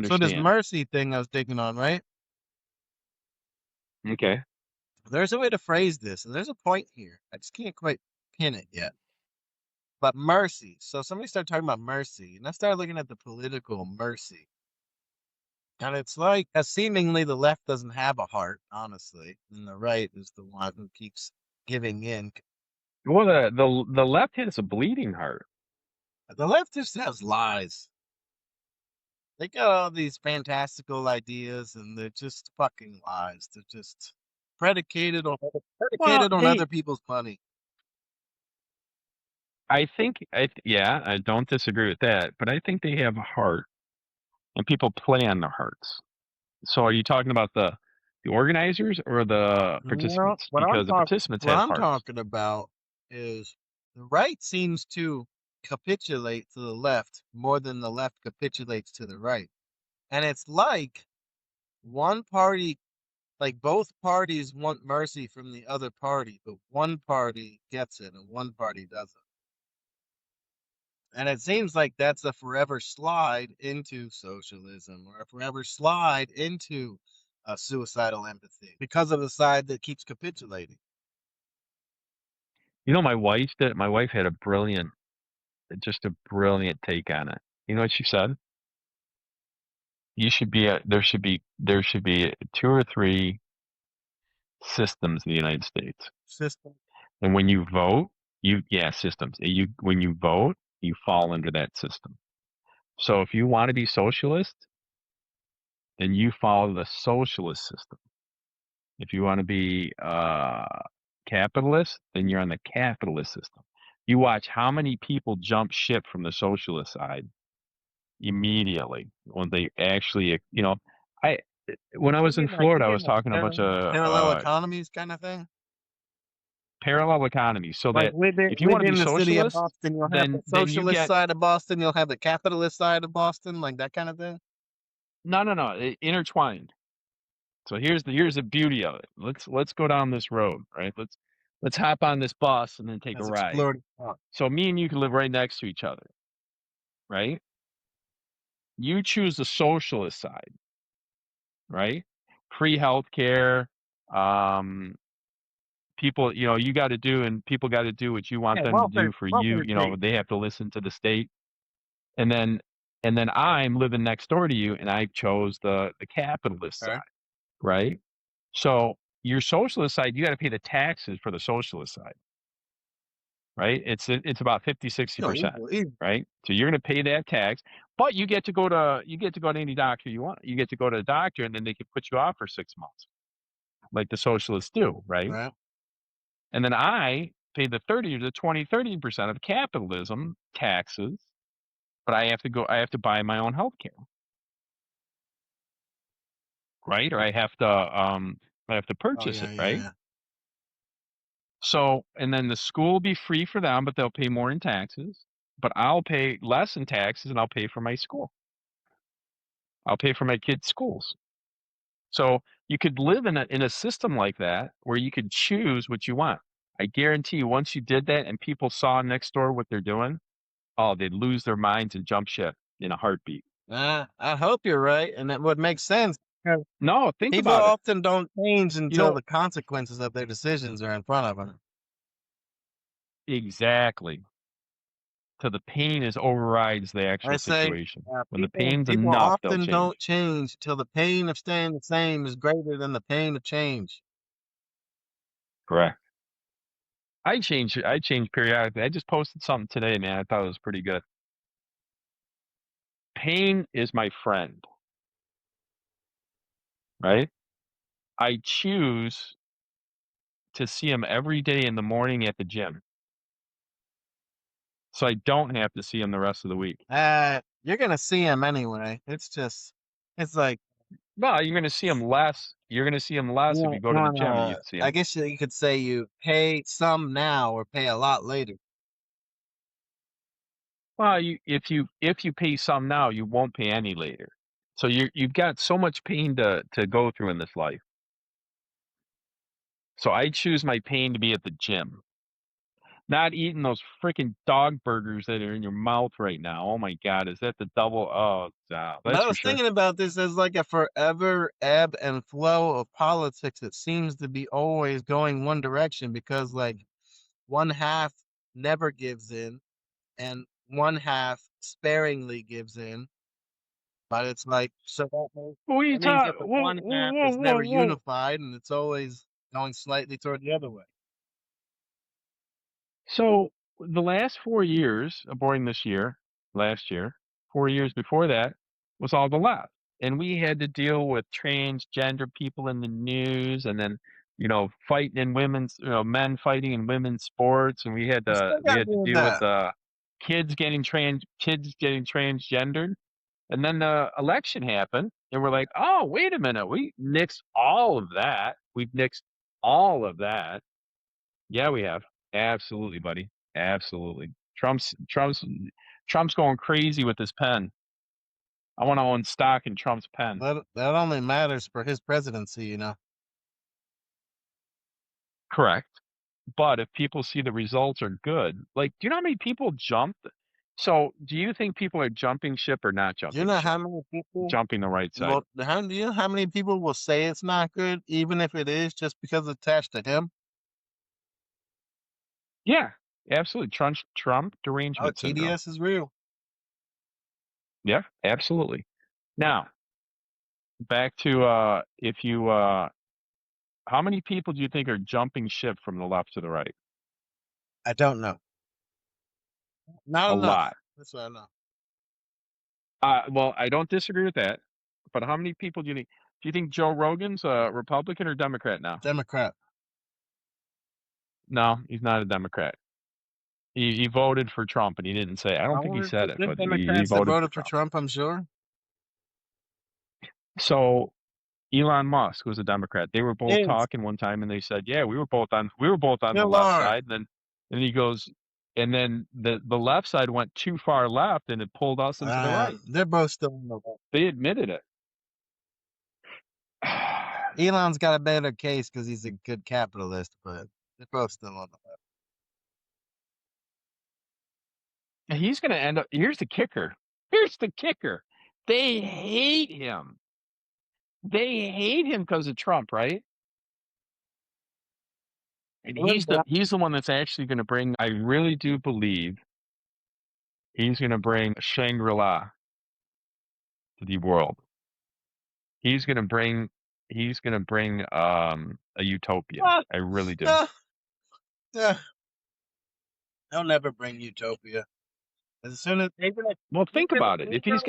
So this understand. mercy thing I was digging on, right? Okay. There's a way to phrase this, and there's a point here. I just can't quite pin it yet. But mercy. So somebody started talking about mercy, and I started looking at the political mercy. And it's like, seemingly the left doesn't have a heart, honestly, and the right is the one who keeps giving in. Well, the left has a bleeding heart. The left just has lies. They got all these fantastical ideas, and they're just fucking lies. They're just predicated on Well, predicated on they other people's money. I think yeah, I don't disagree with that, but I think they have a heart and people play on their hearts. So are you talking about the organizers or the Well, participants? Because the participants what have I'm hearts. talking about is the right seems to capitulate to the left more than the left capitulates to the right. And it's like one party, like both parties want mercy from the other party, but one party gets it and one party doesn't. And it seems like that's a forever slide into socialism or a forever slide into suicidal empathy because of the side that keeps capitulating. You know, my wife had a brilliant, just a brilliant take on it. You know what she said? There should be two or three systems in the United States. System. And when you vote, yeah, systems. When you vote, you fall under that system. So if you want to be socialist, then you follow the socialist system. If you want to be capitalist, then you're on the capitalist system. You watch how many people jump ship from the socialist side immediately when they actually, I when I You was in mean like Florida, I was talking to a bunch of parallel economies kind of thing? parallel economies. So Like that if you want to be within the city of socialist, Boston, you'll have the then you socialist get side of Boston, you'll have the capitalist side of Boston, like that kind of thing. no, intertwined. So here's the beauty of it. Let's go down this road, right? Let's hop on this bus and then take a That's ride. explored. So me and you can live right next to each other, right? You choose the socialist side, right? Free healthcare, um, people, you got to do, and people got to do what you want Yeah, them to do for you. welfare state. They have to listen to the state, and then I'm living next door to you, and I chose the capitalist Okay. side, right? So your socialist side, you got to pay the taxes for the socialist side, right? It's about 50, sixty No, percent easy. right? So you're going to pay that tax, but you get to go to any doctor you want. You get to go to the doctor, and then they can put you off for 6 months, like the socialists do, right? Right. And then I pay the 30 to 20, 30% of capitalism taxes, but I have to buy my own health care, right? Or I have to Oh purchase yeah, it, yeah, right? yeah. So, and then the school will be free for them, but they'll pay more in taxes. But I'll pay less in taxes and I'll pay for my school. I'll pay for my kids' schools. So you could live in a system like that where you could choose what you want. I guarantee you, once you did that and people saw next door what they're doing, oh, they'd lose their minds and jump ship in a heartbeat. I hope you're right, and that would make sense. 'Cause No, think people about it. often don't change You until know, the consequences of their decisions are in front of them. exactly. So the pain is overrides the I actual say, situation. When the people pain's people enough, they'll often don't change. change till the pain of staying the same is greater than the pain of change. Correct. I change periodically. I just posted something today, man. I thought it was pretty good. Pain is my friend, right? I choose to see him every day in the morning at the gym, so I don't have to see him the rest of the week. You're gonna see him anyway. It's like, No, you're gonna see him less. You're gonna see him less if you go to the gym and you see I him. guess you could say you pay some now or pay a lot later. Well, if you pay some now, you won't pay any later. So you've got so much pain to go through in this life. So I choose my pain to be at the gym. Not eating those freaking dog burgers that are in your mouth right now. Oh my god, is that the double? Oh, But that's I for was sure. thinking about this as like a forever ebb and flow of politics that seems to be always going one direction because like one half never gives in and one half sparingly gives in. But it's like so What are you that means talking? that the Whoa, one whoa, half whoa, is whoa, never whoa. unified and it's always going slightly toward the other way. So the last 4 years, boring this year, last year, 4 years before that was all the left, and we had to deal with transgender people in the news, and then fighting in women's, men fighting in women's sports, and we had We to still we got to had to deal with deal with that. kids getting transgendered, and then the election happened, and we're like, oh wait a minute, we nixed all of that. We've nixed all of that. Yeah, we have. Absolutely, buddy. Absolutely. Trump's going crazy with his pen. I want to own stock in Trump's pen. That only matters for his presidency, you know. Correct. But if people see the results are good, like, do you know how many people jumped? So, do you think people are jumping ship or not Do you jumping know ship? how many people Jumping the right side. well do you know how many people will say it's not good, even if it is just because it's attached to him? Yeah, absolutely. Trump Oh, derangement syndrome. TDS is real. Yeah, absolutely. Now, back to if you how many people do you think are jumping ship from the left to the right? I don't know. Not A enough. lot. That's what I know. Well, I don't disagree with that, but how many people do you think? Do you think Joe Rogan's a Republican or Democrat now? Democrat. No, he's not a Democrat. He voted for Trump, and he didn't say. I don't think he said it, There's but he Democrats that voted for voted for Trump. Trump, I'm sure. So Elon Musk was a Democrat. They were both Is talking one time, and they said, "Yeah, we were both on the still left are. side." And he goes, and then the left side went too far left, and it pulled us into the right. They're both still on the left. They admitted it. Elon's got a better case because he's a good capitalist, but they're both still on the left. He's going to end up. Here's the kicker. Here's the kicker. They hate him. They hate him because of Trump, right? And he's the one that's actually going to bring. I really do believe he's going to bring Shangri-La to the world. He's going to bring. He's going to bring a utopia. Ah, I really do. no, no. They'll never bring utopia. As soon as Well, think about it. If he's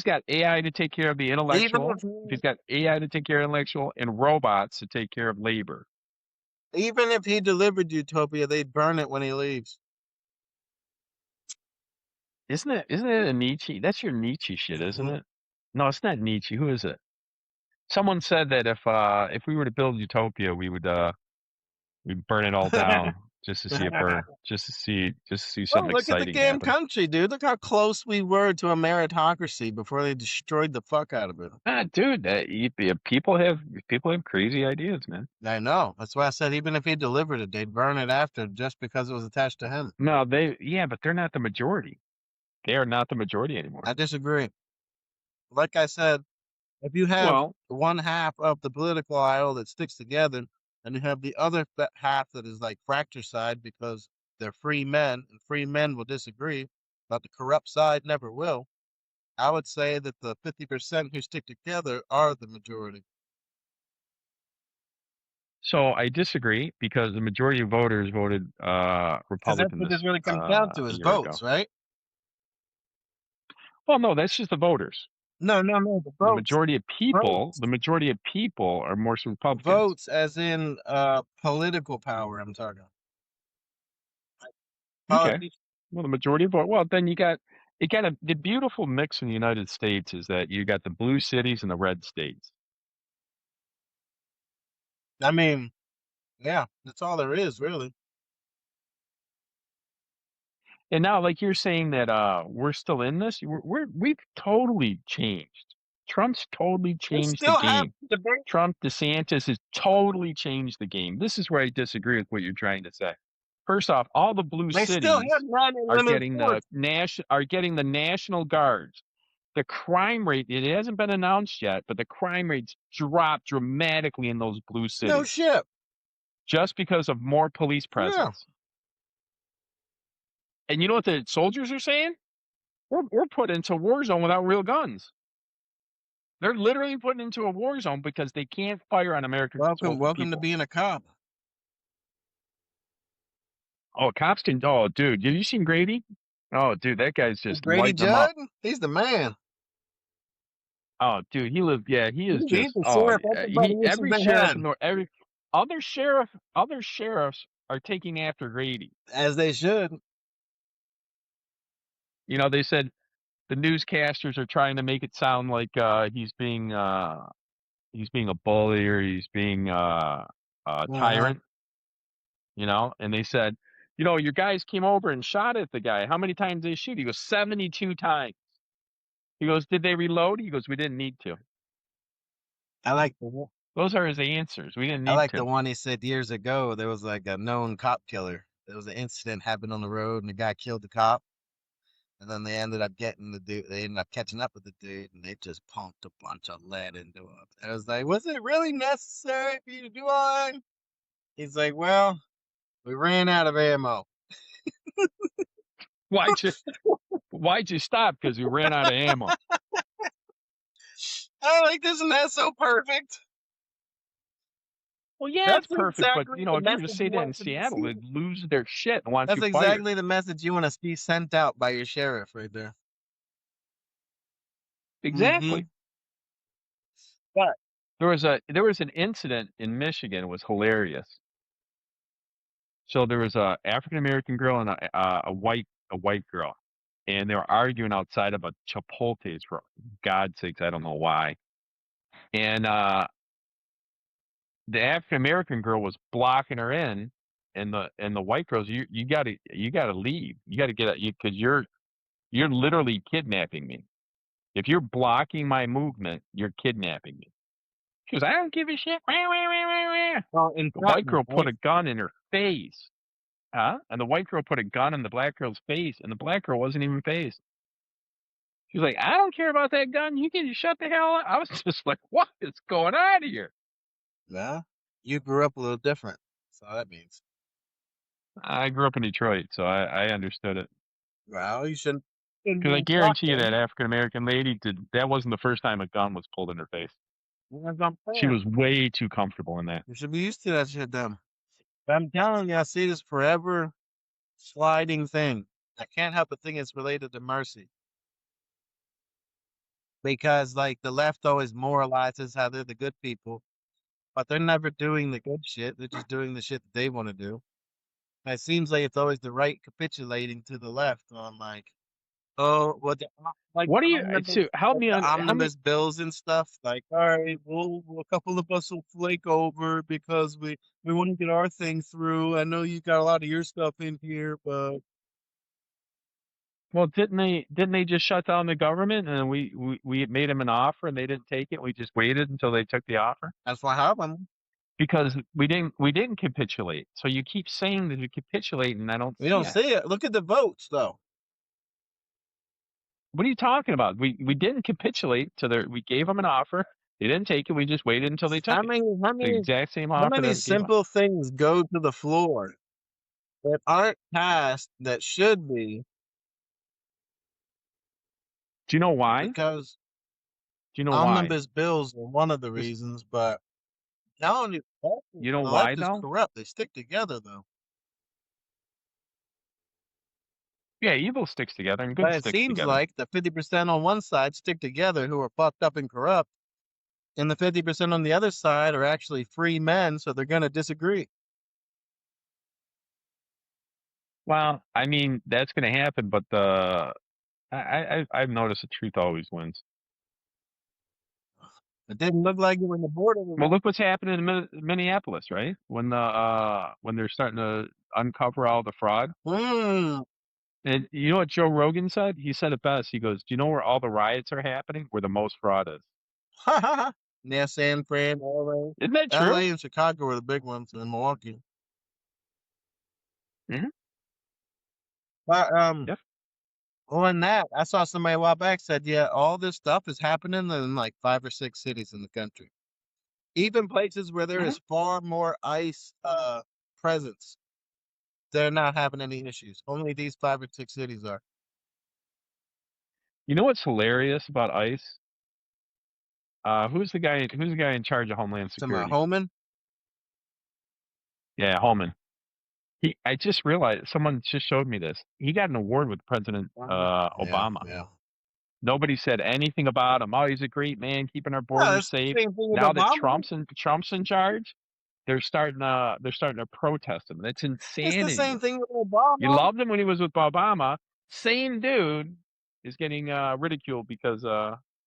got AI to take care of the intellectual, if he's got AI to take care of intellectual and robots to take care of labor, even if he delivered utopia, they'd burn it when he leaves. isn't it a Nietzsche? That's your Nietzsche shit, isn't it? No, it's not Nietzsche. Who is it? Someone said that if we were to build utopia, we'd burn it all down just to see it burn, just to see Well, something look at the exciting damn happen. country, dude. Look how close we were to a meritocracy before they destroyed the fuck out of it. Dude, people have crazy ideas, man. I know. That's why I said even if he delivered it, they'd burn it after just because it was attached to him. No, but they're not the majority. They are not the majority anymore. I disagree. Like I said, if you have Well, one half of the political aisle that sticks together, and you have the other half that is like fracture side because they're free men, and free men will disagree, but the corrupt side never will. I would say that the 50% who stick together are the majority. so I disagree because the majority of voters voted Because that's Republican what this this really comes down to a is year ago. votes, right? Well, no, that's just the voters. No, the The votes. majority of people are more Republicans. Votes as in political power, I'm talking. Okay. Politics. Well, the majority of vote. Well, then the beautiful mix in the United States is that you got the blue cities and the red states. I mean, yeah, that's all there is, really. And now, like you're saying that we're still in this, we've totally changed. Trump's totally We changed the still have game. debate. Trump DeSantis has totally changed the game. This is where I disagree with what you're trying to say. First off, all the blue They still cities have are 9/11 getting force. the National Guards. The crime rate, it hasn't been announced yet, but the crime rates dropped dramatically in those blue No cities shit. just because of more police Yeah. presence. And you know what the soldiers are saying? We're put into a war zone without real guns. They're literally put into a war zone because they can't fire on American Welcome to people. being a cop. Oh, cops can. Oh, dude, have you seen Grady? Oh, dude, that guy's just Grady lighting them up. Judd, he's the man. Oh, dude, he lived. Yeah, he is He's just. the Oh, sheriff everybody wishes every they sheriff had. in every other sheriffs are taking after Grady. As they should. You know, they said the newscasters are trying to make it sound like he's being a bully or he's being a tyrant. You know, and they said, you know, your guys came over and shot at the guy. How many times did they shoot? He goes 72 times. He goes, did they reload? He goes, we didn't need to. I like Those are his answers. We didn't need I like to. the one he said years ago. There was like a known cop killer. There was an incident happened on the road, and the guy killed the cop. And then they ended up getting the dude. They ended up catching up with the dude, and they just pumped a bunch of lead into him. And I was like, was it really necessary for you to do all that? He's like, well, we ran out of ammo. Why'd you stop? Because we ran out of ammo. I'm like, isn't that so perfect? Well, yeah, That's it's perfect, exactly but you know, the if you were to message say you that in want to be Seattle, seen. they'd lose their shit and want That's you fired. exactly the message you want to be sent out by your sheriff right there. Exactly. But There was an incident in Michigan. It was hilarious. So there was a African American girl and a white girl, and they were arguing outside of a Chipotle's. For God's sakes, I don't know why. And the African American girl was blocking her in, and the white girls, you gotta leave. You gotta get out because you're literally kidnapping me. If you're blocking my movement, you're kidnapping me. She goes, I don't give a shit. well, in The white girl put right? a gun in her face. Huh? And the white girl put a gun in the black girl's face, and the black girl wasn't even phased. She's like, I don't care about that gun. You can just shut the hell up. I was just like, what is going on here? Yeah, you grew up a little different. That's all that means. I grew up in Detroit, so I understood it. Well, you shouldn't. Because I guarantee you that African American lady that wasn't the first time a gun was pulled in her face. She was way too comfortable in that. You should be used to that shit, then. But I'm telling you, I see this forever sliding thing. I can't help but think it's related to mercy. Because, like, the left always moralizes how they're the good people, but they're never doing the good shit. They're just doing the shit that they want to do. And it seems like it's always the right capitulating to the left on, like, oh, what, like, What do you? So help me on omnibus bills and stuff. Like, all right, a couple of us will flake over because we want to get our thing through. I know you got a lot of your stuff in here, but Well, didn't they just shut down the government and we made them an offer and they didn't take it? We just waited until they took the offer that's what happened. because we didn't capitulate. So you keep saying that we capitulate and I don't. We don't see it. Look at the votes, though. What are you talking about? We didn't capitulate to their. We gave them an offer. They didn't take it. We just waited until they took How it. many The exact same offer. how many that gave simple things go to the floor that aren't passed that should be? Do you know why? Because Do you know why? omnibus bills are one of the reasons, but not only You know the why left is though? corrupt. They stick together, though. Yeah, evil sticks together and good But it sticks seems together. like the 50% on one side stick together who are fucked up and corrupt, and the 50% on the other side are actually free men, so they're going to disagree. Well, I mean that's going to happen, but I've noticed the truth always wins. It didn't look like it when the border was. Well, look what's happening in Minneapolis, right? When they're starting to uncover all the fraud. And you know what Joe Rogan said? He said it best. He goes, "Do you know where all the riots are happening? Where the most fraud is." Yeah, San Fran, LA. Isn't that true? LA and Chicago are the big ones, and Milwaukee. Mhm. But Yep. on that, I saw somebody a while back said, yeah, all this stuff is happening in like 5 or 6 cities in the country. Even places where there Mhm. is far more ICE presence, they're not having any issues. Only these 5 or 6 cities are. You know what's hilarious about ICE? Who's the guy in charge of Homeland Some Security? Homan. Yeah, Holman. I just realized someone just showed me this. He got an award with President Yeah, Obama. yeah. Nobody said anything about him. Oh, he's a great man keeping our Yeah, borders it's the safe. same thing with Now that Obama. Trump's in charge, they're starting to protest him. That's It's the same insanity. thing with You Obama. loved him when he was with Obama. Same dude is getting ridiculed because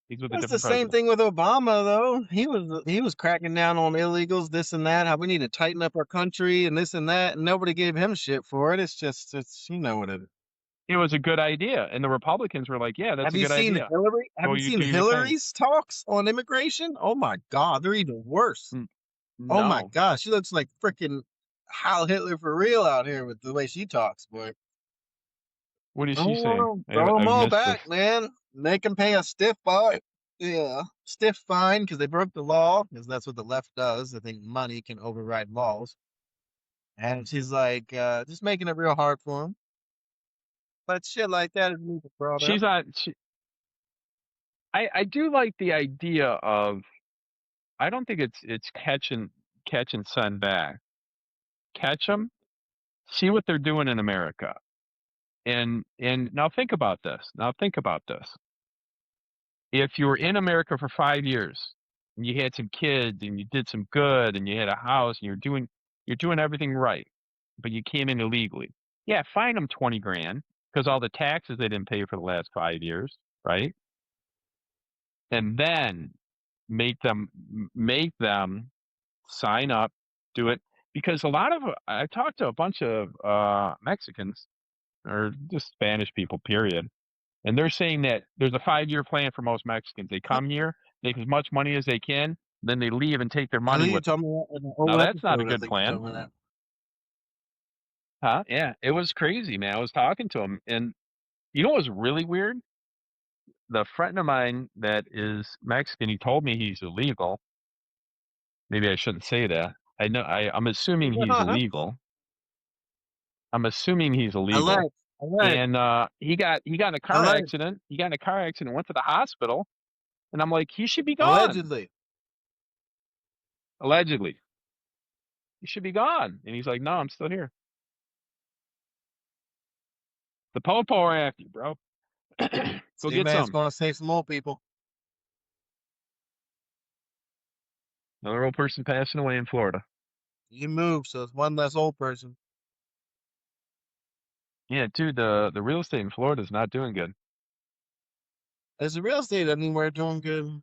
he's with a It's the different same president. thing with Obama, though. He was cracking down on illegals, this and that. How we need to tighten up our country and this and that, and nobody gave him shit for it. It's you know what it is. It was a good idea, and the Republicans were like, "Yeah, that's Have a you good seen idea. Hillary? Have Go, you you seen do your thing." Hillary's talks on immigration? Oh my God, they're even worse. N- Oh my No, God, she looks like freaking Heil Hitler for real out here with the way she talks, boy. what is she saying? Oh, throw them I've all missed this. back, man. Make them pay a stiff fine. Yeah, stiff fine because they broke the law. Because that's what the left does. I think money can override laws. And she's like, just making it real hard for them. But shit like that is never brought up. She's not. I do like the idea of. I don't think it's catch and send back. Catch them, see what they're doing in America, and now think about this. Now think about this. If you were in America for 5 years and you had some kids and you did some good and you had a house and you're doing everything right, but you came in illegally. Yeah, fine them 20 grand because all the taxes they didn't pay for the last 5 years, right? And then make them sign up, do it because a lot of I've talked to a bunch of Mexicans or just Spanish people, period, and they're saying that there's a 5-year plan for most Mexicans. They come here, make as much money as they can, then they leave and take their I money think you with them. told me that in an Now old that's not a episode. I good think you plan, told me that. huh? Yeah, it was crazy, man. I was talking to him, and you know what was really weird? The friend of mine that is Mexican, he told me he's illegal. Maybe I shouldn't say that. I'm assuming he's illegal. I'm assuming he's illegal. Alleged, alleged, And he got in a car alleged, accident. He got in a car accident, went to the hospital, and I'm like, he should be gone. allegedly. Allegedly. He should be gone. And he's like, no, I'm still here. The Popo are after you, bro. Go See, get man, it's some. going to save some more people. Another old person passing away in Florida. You move, so it's one less old person. Yeah, dude, the real estate in Florida is not doing good. Is the real estate anywhere doing good?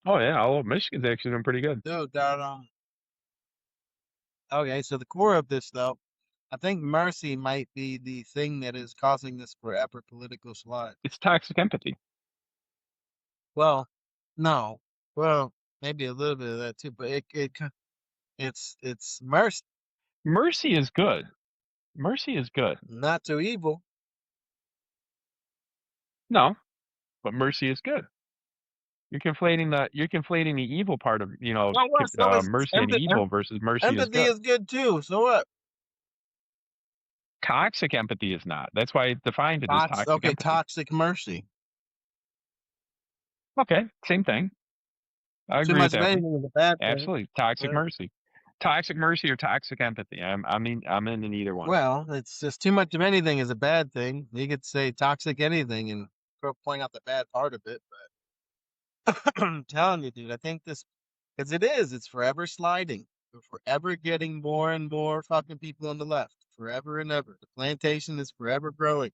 Oh yeah, all of Michigan's actually doing pretty good. No doubt on. Okay, so the core of this, though, I think mercy might be the thing that is causing this forever political slide. It's toxic empathy. Well, no, well, maybe a little bit of that too, but it's mercy, Mercy is good. Mercy is good. not too evil. No, but mercy is good. You're conflating the evil part of Well, what? So is mercy and evil versus mercy is empathy good. is good too. So what? Toxic empathy is not. That's why I defined it as toxic Okay, empathy. toxic mercy. Okay, same thing. I Too agree with much of that one. anything is a bad thing. Absolutely, toxic Well, mercy, toxic mercy or toxic empathy. I'm in either one. well, it's just too much of anything is a bad thing. You could say toxic anything and point out the bad part of it. But I'm telling you, dude, I think this because it is. It's forever sliding. We're forever getting more and more fucking people on the left. Forever and ever. The plantation is forever growing.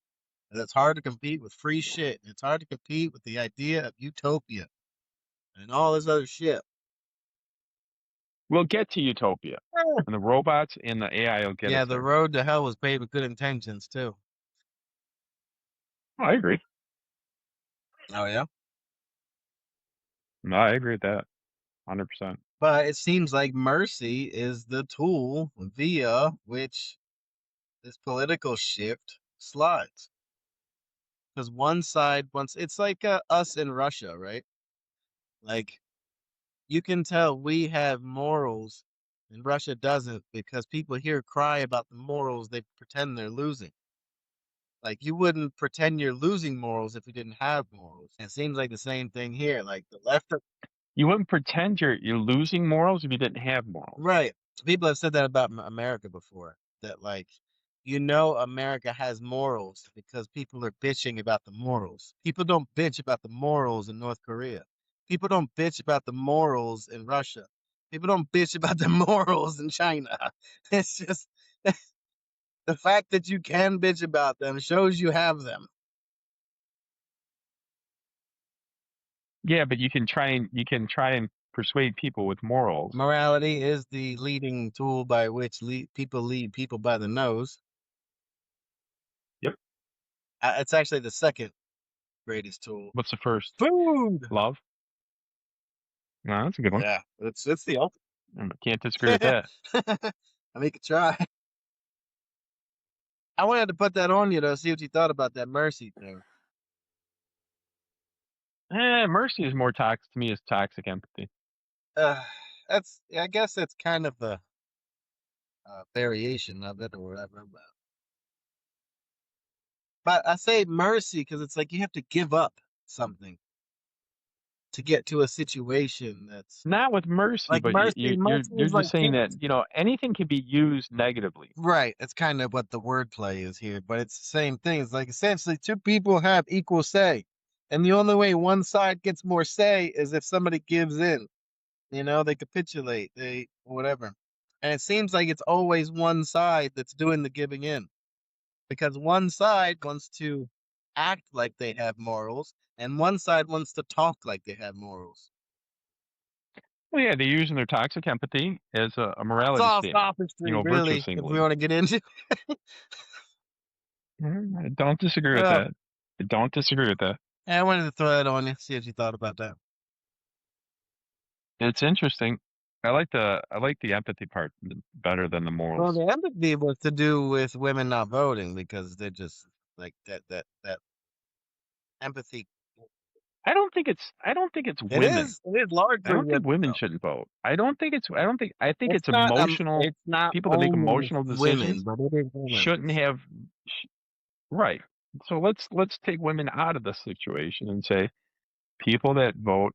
And it's hard to compete with free shit. It's hard to compete with the idea of utopia and all this other shit. We'll get to utopia, Eh. and the robots and the AI will get Yeah, us the there. road to hell was paved with good intentions too. Oh, I agree. Oh yeah. No, I agree with that. 100%. But it seems like mercy is the tool via which this political shift slides. Because one side wants, it's like us in Russia, right? Like, you can tell we have morals and Russia doesn't because people here cry about the morals they pretend they're losing. Like, you wouldn't pretend you're losing morals if you didn't have morals. And it seems like the same thing here. Like, the left, You wouldn't pretend you're losing morals if you didn't have morals. right. People have said that about America before. That, like, America has morals because people are bitching about the morals. People don't bitch about the morals in North Korea. People don't bitch about the morals in Russia. People don't bitch about the morals in China. It's just the fact that you can bitch about them shows you have them. Yeah, but you can try and persuade people with morals. Morality is the leading tool by which people lead people by the nose. Yep. It's actually the second greatest tool. What's the first? Food. Love. No, that's a good one. Yeah, it's the ultimate. Can't disagree with that. I mean, you could try. I wanted to put that on you though, see what you thought about that mercy thing. Mercy is more toxic to me. Is toxic empathy. Uh, I guess that's kind of a variation of it or whatever. But I say mercy because it's like you have to give up something to get to a situation that's Not with mercy, like but mercy. Mercy you're is like just saying that anything can be used negatively. right. That's kind of what the wordplay is here, but it's the same thing. It's like essentially two people have equal say, and the only way one side gets more say is if somebody gives in. They capitulate, they whatever. And it seems like it's always one side that's doing the giving in because one side wants to act like they have morals, and one side wants to talk like they have morals. Well, yeah, they're using their toxic empathy as a It's morality all statement. sophistry, Virtue really, if we signaling. want to get into. I don't disagree with that. I don't disagree with that. I wanted to throw that on you, see what you thought about that. It's interesting. I like the empathy part better than the Well, morals. the empathy was to do with women not voting because they're just like that empathy. I don't think it's It women. is. It is I largely don't think women, women though. shouldn't vote. I think It's it's not emotional. it's not People that make only emotional women, decisions but it is women. shouldn't have right. So let's take women out of the situation and say people that vote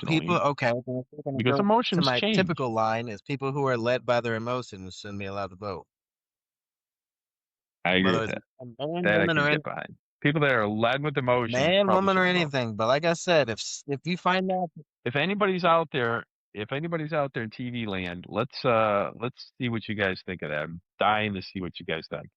People, emotionally okay, if we're gonna because go to emotions my change. typical line is people who are led by their emotions shouldn't be allowed to vote. I agree Whether with it's that. a man, That I woman, can or get behind. People that are led with emotions probably or shouldn't vote. anything. But like I said, if you find out, If anybody's out there, in TV land, let's see what you guys think of that. I'm dying to see what you guys think.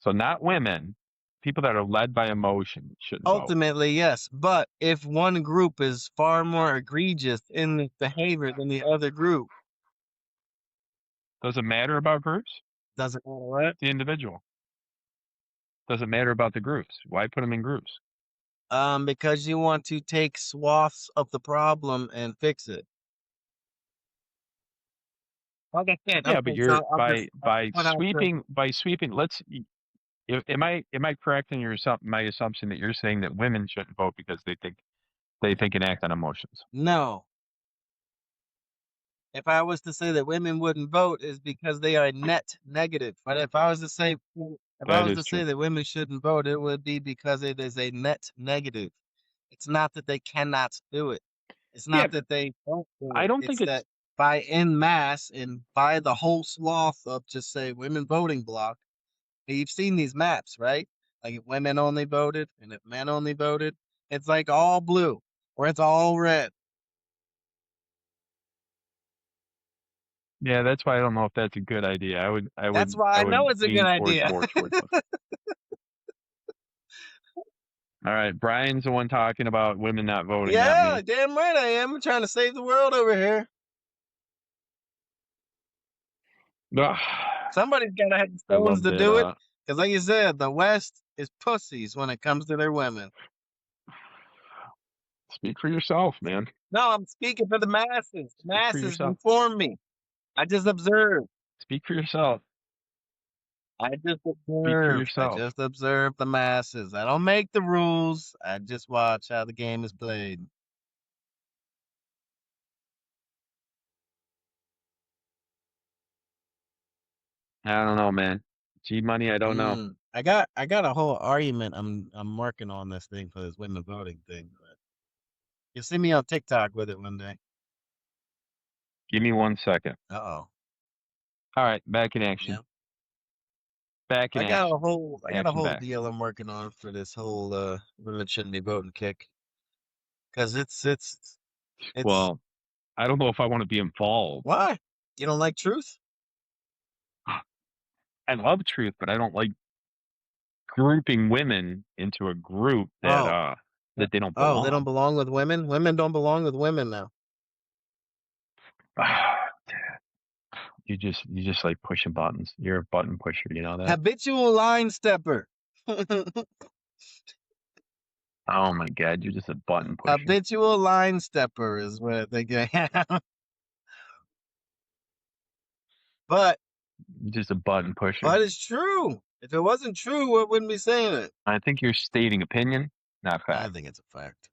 So not women, people that are led by emotion shouldn't vote. ultimately, yes. But if one group is far more egregious in the behavior than the other group, Does it matter about groups? doesn't matter what. The individual. Does it matter about the groups? Why put them in groups? Because you want to take swaths of the problem and fix it. Like I said, Yeah, but okay, so you're I'll just put out the by sweeping. Am I correct in my assumption that you're saying that women shouldn't vote because they think and act on emotions? no. If I was to say that women wouldn't vote, is because they are net negative. But if I was to say That is true. that women shouldn't vote, it would be because it is a net negative. It's not that they cannot do it. It's Yeah, not that they won't do I it. don't think It's it's that by en masse and by the whole swath of just say women voting block. You've seen these maps, right? Like if women only voted and if men only voted, it's like all blue or it's all red. yeah. That's why I don't know if that's a good idea. That's why I I know would it's a good lean towards idea. more towards it. All right, Brian's the one talking about women not voting, not Yeah, me. damn right I am. I'm trying to save the world over here. Ugh. Somebody's got to have the I stones love to that. do it. Because, like you said, the West is pussies when it comes to their women. Speak for yourself, man. No, I'm speaking for the masses. Speak for Masses yourself. inform me. I just observe. Speak for yourself. I just Speak for observe. I yourself. just observe the masses. I don't make the rules. I just watch how the game is played. I don't know, man. G Money, I don't know. I got a whole argument. I'm working on this thing for this women voting thing. But you'll see me on TikTok with it one day. Give me 1 second. Uh-oh. All right, back in action. Yeah. Back in I got action. a whole Action back. deal I'm working on for this whole women shouldn't be voting kick. Cause it's Well, I don't know if I want to be involved. why? You don't like truth? I love truth, but I don't like grouping women into a group that that they don't belong. Oh, they don't belong with women? Women don't belong with women now. You just like pushing buttons. You're a button pusher, you know that? Habitual line stepper. Oh my god, you're just a button pusher. Habitual line stepper is what they get. But You're just a button pusher. but it's true. If it wasn't true, we wouldn't be saying it. I think you're stating opinion, not I fact. think it's a fact.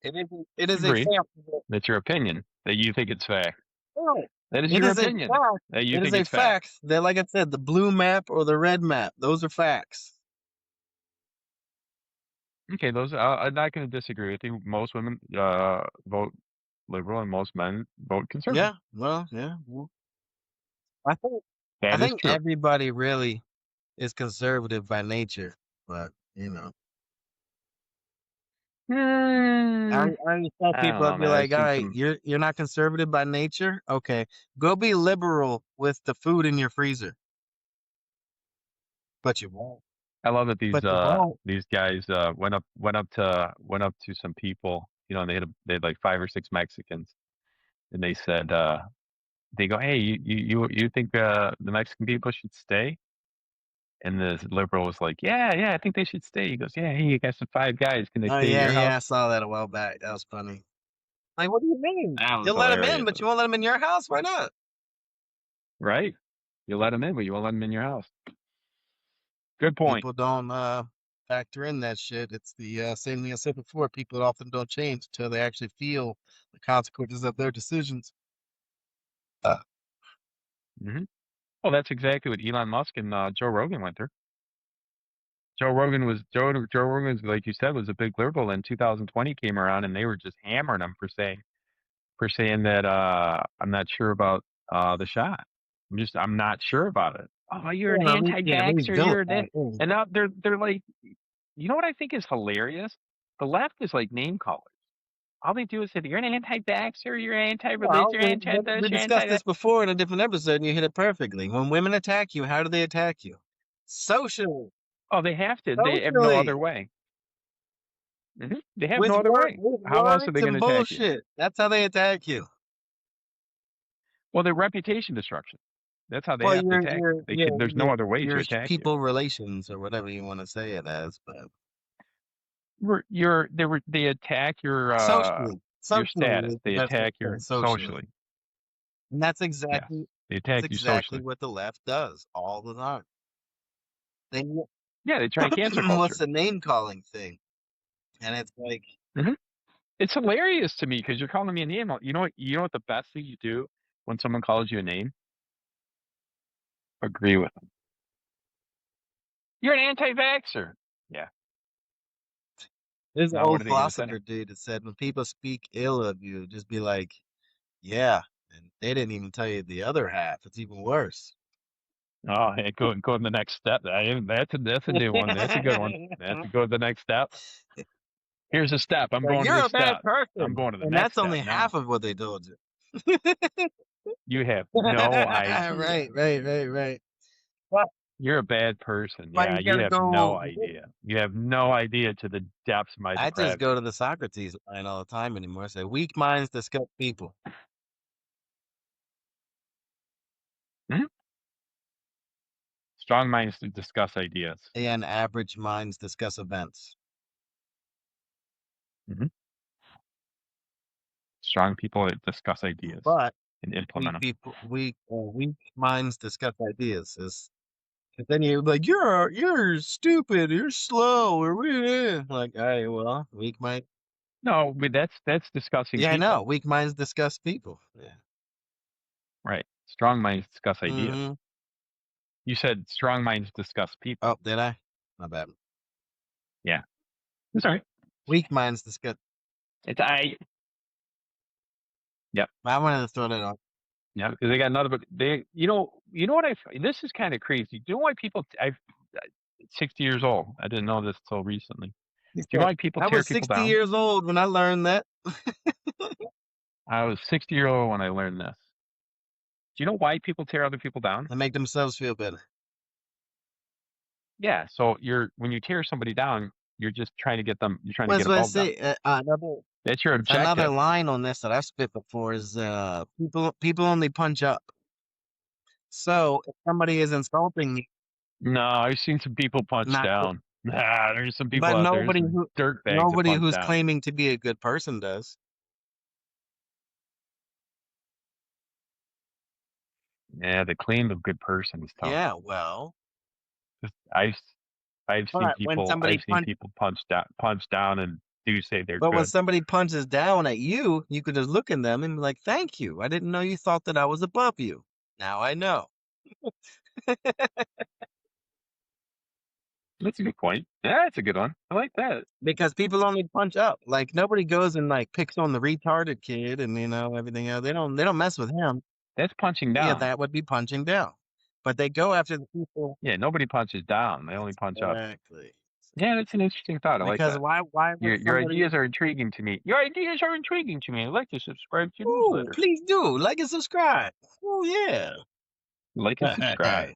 It is a Agree. fact. That's your opinion that you think it's fact. No, That is it your is a opinion fact. that you It think is a it's fact. fact that, like I said, the blue map or the red map, those are facts. Okay, those I'm not going to disagree with you. Most women vote liberal and most men vote conservative. Yeah, well, yeah. I think That is true. everybody really is conservative by nature, but you know, I used to tell I people, don't know, I'd be man. I've like, all seen right, some. you're not conservative by nature. Okay, go be liberal with the food in your freezer, but you won't. I love that But you won't. these guys went up to some people, you know, and they had like 5 or 6 Mexicans, and they said they go, hey, you think the Mexican people should stay? And the liberal was like, yeah, I think they should stay. He goes, yeah, hey, you got some 5 guys. Can they Oh stay at yeah, your yeah, I house? saw that a while back. That was funny. Like, what do you mean? That was You'll let them in, hilarious, but you won't let them in your house. Why not? right? You let them in, but you won't let them in your house. Good point. People don't factor in that shit. It's the same thing I said before. People often don't change until they actually feel the consequences of their decisions. Hmm. Well, that's exactly what Elon Musk and Joe Rogan went through. Joe Rogan was like you said was a big liberal. And 2020 came around, and they were just hammering him for saying that I'm not sure about the shot. I'm not sure about it. Oh, you're an anti-vaxxer. You're that, and now they're like, you know what I think is hilarious? The left is like name callers. All they do is say you're an anti-vaxxer, you're anti-religion, Well, you're anti-this, we you're discussed anti-that. this before in a different episode, and you hit it perfectly. When women attack you, how do they attack you? Socially. Oh, they have to. They have no Socially. other way. They have With no other way. How else are they going to attack you? bullshit. That's how they attack you. Well, they're reputation destruction. That's how they Well, have to attack. There's no other way to your attack people relations or whatever you want to say it as, but they attack your socially. status. Is the They best way attack to say your it, socially. And that's Yes, exactly they attack you socially. what the left does all the time. They Yeah, they try cancel culture. what's the name calling thing? And it's like, It's hilarious to me because you're calling me a name. You know what? You know what the best thing you do when someone calls you a name? Agree with them. You're an anti-vaxxer. Yeah. there's an Now what old are they going to say? philosopher dude that said when people speak ill of you, just be like, yeah. And they didn't even tell you the other half. It's even worse. Oh, hey, go to the next step. That's a new one. That's a good one. That's to go to the next step. Here's a step. I'm going to You're this a bad step. person. I'm going to the and next that's only step now. half of what they told you. You have no idea. Right. You're a bad person. But Yeah, you you gotta have go. no idea. You have no idea to the depths of my I just depravity. go to the Socrates line all the time anymore. I say weak minds discuss people. Strong minds discuss ideas. And average minds discuss events. Strong people that discuss ideas But and weak implement them. people, weak minds discuss ideas. And then you're like, you're stupid, you're slow, or like, all right, well, weak mind. No, but that's discussing Yeah, I people. know. Weak minds discuss people. Yeah. Right. Strong minds discuss ideas. Mm-hmm. You said strong minds discuss people. Oh, did I? My bad. Yeah. That's all right. Weak minds discuss. It's I. Yep. I wanted to throw that on. Yeah, because they got another. But they, you know what this is kind of crazy. Do you know why people? 60 years old. I didn't know this till recently. Do you know why people I tear was people 60 down? years old when I learned that. I was 60 years old when I learned this. Do you know why people tear other people down? They make themselves feel better. Yeah. So when you tear somebody down, you're just trying to get them. You're trying to Well, get that's what I above them. say. That's your Another objective. line on this that I've spit before is people only punch up. So if somebody is insulting you, No, I've seen some people punch not down. Nah, there's some people but out there, some dirt bags that punch who's down. claiming to be a good person does. Yeah, the claim of good person is tough. Yeah, well, I've seen when people punch down and do say they're but when good. somebody punches down at you, you could just look at them and be like, "Thank you. I didn't know you thought that I was above you. Now I know." That's a good point. Yeah, that's a good one. I like that. Because people only punch up. Like nobody goes and like picks on the retarded kid and everything else. They don't mess with him. That's punching Yeah, down. that would be punching down. But they go after the people. Yeah, nobody punches down. They only punch up. Exactly. Yeah, that's an interesting thought. I like Because that. why would Your ideas are intriguing to me. Your ideas are intriguing to me. I'd like to subscribe to your Ooh, newsletter. please do like and subscribe. Oh yeah. Like and subscribe.